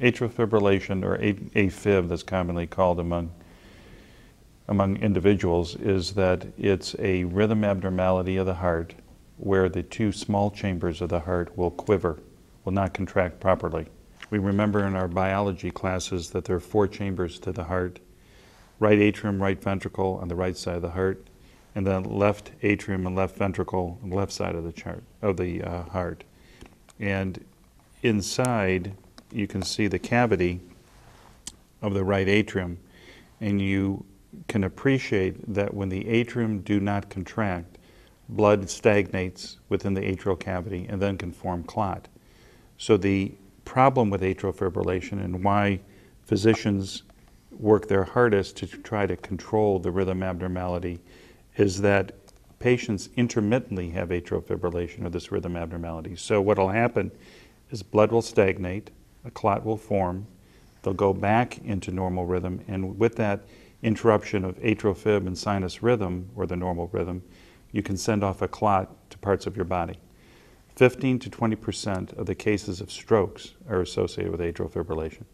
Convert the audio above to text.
Atrial fibrillation, or AFib, that's commonly called among individuals, is that it's a rhythm abnormality of the heart where the two small chambers of the heart will quiver, will not contract properly. We remember in our biology classes that there are 4 chambers to the heart: right atrium, right ventricle on the right side of the heart, and then left atrium and left ventricle on the left side of the heart. And inside, you can see the cavity of the right atrium, and you can appreciate that when the atrium do not contract, blood stagnates within the atrial cavity and then can form clot. So the problem with atrial fibrillation, and why physicians work their hardest to try to control the rhythm abnormality, is that patients intermittently have atrial fibrillation, or this rhythm abnormality. So what will happen is blood will stagnate, a clot will form, they'll go back into normal rhythm, and with that interruption of atrial fib and sinus rhythm, or the normal rhythm, you can send off a clot to parts of your body. 15 to 20% of the cases of strokes are associated with atrial fibrillation.